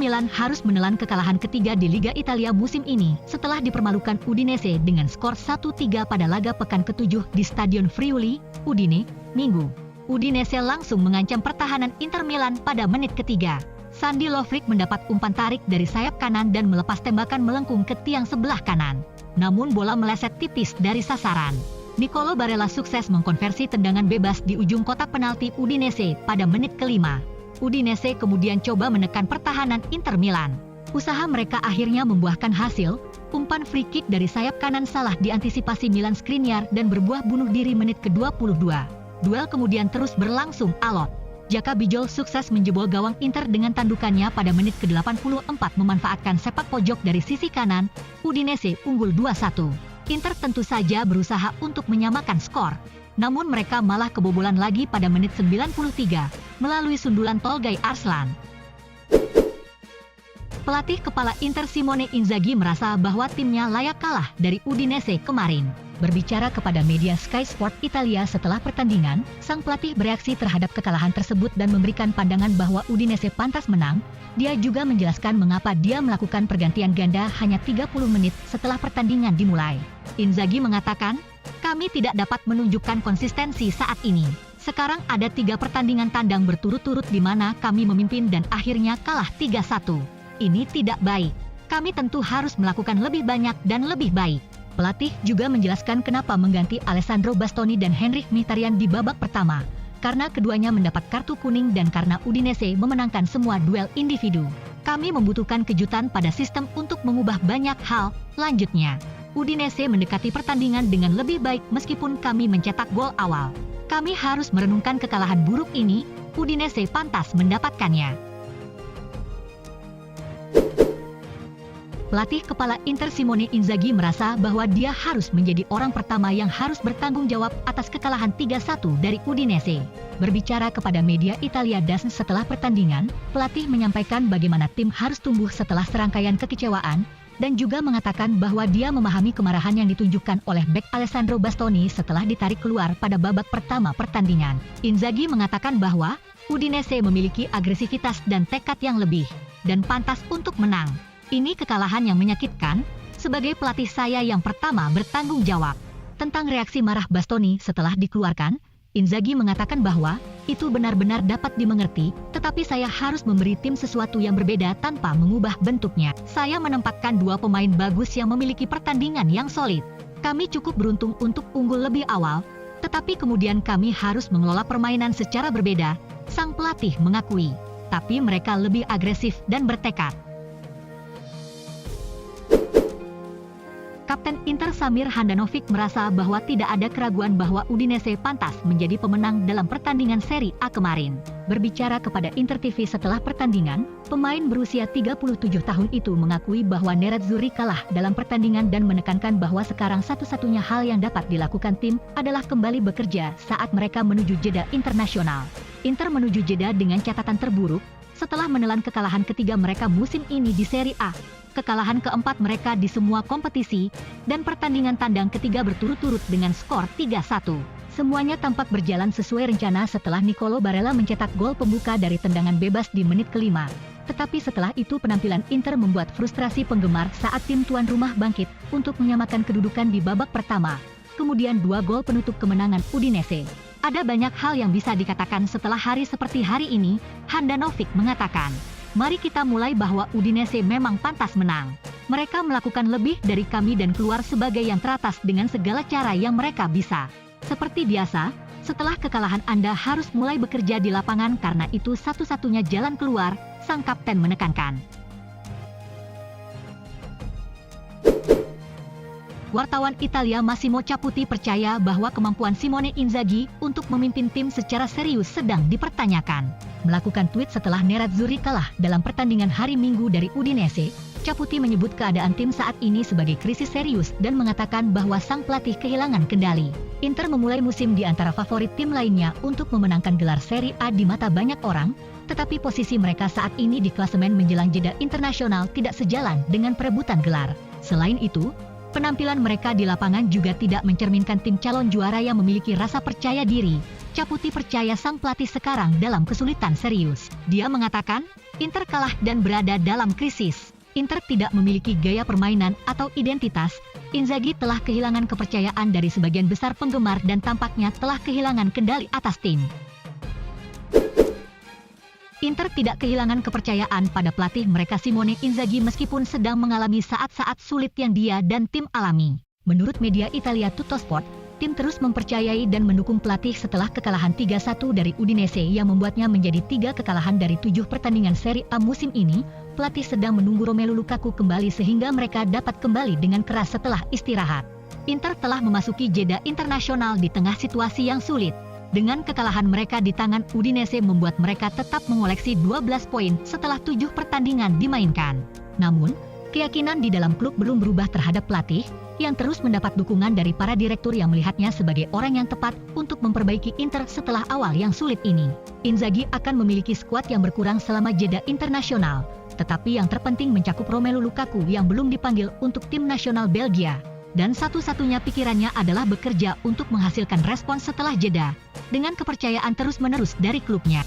Milan harus menelan kekalahan ketiga di Liga Italia musim ini setelah dipermalukan Udinese dengan skor 1-3 pada laga pekan ke-7 di Stadion Friuli, Udine, Minggu. Udinese langsung mengancam pertahanan Inter Milan pada menit ketiga. Sandi Lovric mendapat umpan tarik dari sayap kanan dan melepas tembakan melengkung ke tiang sebelah kanan. Namun bola meleset tipis dari sasaran. Nicolo Barella sukses mengkonversi tendangan bebas di ujung kotak penalti Udinese pada menit kelima. Udinese kemudian coba menekan pertahanan Inter Milan. Usaha mereka akhirnya membuahkan hasil. Umpan free kick dari sayap kanan salah diantisipasi Milan Skriniar dan berbuah bunuh diri menit ke-22. Duel kemudian terus berlangsung alot. Jaka Bijol sukses menjebol gawang Inter dengan tandukannya pada menit ke-84 memanfaatkan sepak pojok dari sisi kanan. Udinese unggul 2-1. Inter tentu saja berusaha untuk menyamakan skor. Namun mereka malah kebobolan lagi pada menit 93 melalui sundulan Tolgay Arslan. Pelatih kepala Inter Simone Inzaghi merasa bahwa timnya layak kalah dari Udinese kemarin. Berbicara kepada media Sky Sport Italia setelah pertandingan, sang pelatih bereaksi terhadap kekalahan tersebut dan memberikan pandangan bahwa Udinese pantas menang. Dia juga menjelaskan mengapa dia melakukan pergantian ganda hanya 30 menit setelah pertandingan dimulai. Inzaghi mengatakan, "Kami tidak dapat menunjukkan konsistensi saat ini. Sekarang ada 3 pertandingan tandang berturut-turut di mana kami memimpin dan akhirnya kalah 3-1. Ini tidak baik. Kami tentu harus melakukan lebih banyak dan lebih baik." Pelatih juga menjelaskan kenapa mengganti Alessandro Bastoni dan Henrikh Mkhitaryan di babak pertama. Karena keduanya mendapat kartu kuning dan karena Udinese memenangkan semua duel individu. "Kami membutuhkan kejutan pada sistem untuk mengubah banyak hal," lanjutnya. Udinese mendekati pertandingan dengan lebih baik meskipun kami mencetak gol awal. "Kami harus merenungkan kekalahan buruk ini, Udinese pantas mendapatkannya." Pelatih kepala Inter Simone Inzaghi merasa bahwa dia harus menjadi orang pertama yang harus bertanggung jawab atas kekalahan 3-1 dari Udinese. Berbicara kepada media Italia DAZN setelah pertandingan, pelatih menyampaikan bagaimana tim harus tumbuh setelah serangkaian kekecewaan, dan juga mengatakan bahwa dia memahami kemarahan yang ditunjukkan oleh bek Alessandro Bastoni setelah ditarik keluar pada babak pertama pertandingan. Inzaghi mengatakan bahwa Udinese memiliki agresivitas dan tekad yang lebih, dan pantas untuk menang. "Ini kekalahan yang menyakitkan. Sebagai pelatih saya yang pertama bertanggung jawab." Tentang reaksi marah Bastoni setelah dikeluarkan, Inzaghi mengatakan bahwa itu benar-benar dapat dimengerti, tetapi saya harus memberi tim sesuatu yang berbeda tanpa mengubah bentuknya. "Saya menempatkan 2 pemain bagus yang memiliki pertandingan yang solid. Kami cukup beruntung untuk unggul lebih awal, tetapi kemudian kami harus mengelola permainan secara berbeda," sang pelatih mengakui. "Tapi mereka lebih agresif dan bertekad." Kapten Inter Samir Handanovic merasa bahwa tidak ada keraguan bahwa Udinese pantas menjadi pemenang dalam pertandingan Serie A kemarin. Berbicara kepada Inter TV setelah pertandingan, pemain berusia 37 tahun itu mengakui bahwa Nerazzurri kalah dalam pertandingan dan menekankan bahwa sekarang satu-satunya hal yang dapat dilakukan tim adalah kembali bekerja saat mereka menuju jeda internasional. Inter menuju jeda dengan catatan terburuk setelah menelan kekalahan ketiga mereka musim ini di Serie A. Kekalahan keempat mereka di semua kompetisi, dan pertandingan tandang ketiga berturut-turut dengan skor 3-1. Semuanya tampak berjalan sesuai rencana setelah Nicolo Barella mencetak gol pembuka dari tendangan bebas di menit kelima. Tetapi setelah itu penampilan Inter membuat frustrasi penggemar saat tim tuan rumah bangkit untuk menyamakan kedudukan di babak pertama. Kemudian 2 gol penutup kemenangan Udinese. "Ada banyak hal yang bisa dikatakan setelah hari seperti hari ini," Handanovic mengatakan. "Mari kita mulai bahwa Udinese memang pantas menang. Mereka melakukan lebih dari kami dan keluar sebagai yang teratas dengan segala cara yang mereka bisa. Seperti biasa, setelah kekalahan Anda harus mulai bekerja di lapangan karena itu satu-satunya jalan keluar," sang kapten menekankan. Wartawan Italia Massimo Caputi percaya bahwa kemampuan Simone Inzaghi untuk memimpin tim secara serius sedang dipertanyakan. Melakukan tweet setelah Nerazzurri kalah dalam pertandingan hari Minggu dari Udinese, Caputi menyebut keadaan tim saat ini sebagai krisis serius dan mengatakan bahwa sang pelatih kehilangan kendali. Inter memulai musim di antara favorit tim lainnya untuk memenangkan gelar Serie A di mata banyak orang, tetapi posisi mereka saat ini di klasemen menjelang jeda internasional tidak sejalan dengan perebutan gelar. Selain itu, penampilan mereka di lapangan juga tidak mencerminkan tim calon juara yang memiliki rasa percaya diri. Caputi percaya sang pelatih sekarang dalam kesulitan serius. Dia mengatakan, Inter kalah dan berada dalam krisis. Inter tidak memiliki gaya permainan atau identitas. Inzaghi telah kehilangan kepercayaan dari sebagian besar penggemar dan tampaknya telah kehilangan kendali atas tim. Inter tidak kehilangan kepercayaan pada pelatih mereka Simone Inzaghi meskipun sedang mengalami saat-saat sulit yang dia dan tim alami. Menurut media Italia Tuttosport, tim terus mempercayai dan mendukung pelatih setelah kekalahan 3-1 dari Udinese yang membuatnya menjadi 3 kekalahan dari 7 pertandingan Serie A musim ini. Pelatih sedang menunggu Romelu Lukaku kembali sehingga mereka dapat kembali dengan keras setelah istirahat. Inter telah memasuki jeda internasional di tengah situasi yang sulit. Dengan kekalahan mereka di tangan Udinese membuat mereka tetap mengoleksi 12 poin setelah 7 pertandingan dimainkan. Namun, keyakinan di dalam klub belum berubah terhadap pelatih, yang terus mendapat dukungan dari para direktur yang melihatnya sebagai orang yang tepat untuk memperbaiki Inter setelah awal yang sulit ini. Inzaghi akan memiliki skuad yang berkurang selama jeda internasional, tetapi yang terpenting mencakup Romelu Lukaku yang belum dipanggil untuk tim nasional Belgia. Dan satu-satunya pikirannya adalah bekerja untuk menghasilkan respons setelah jeda, dengan kepercayaan terus-menerus dari klubnya.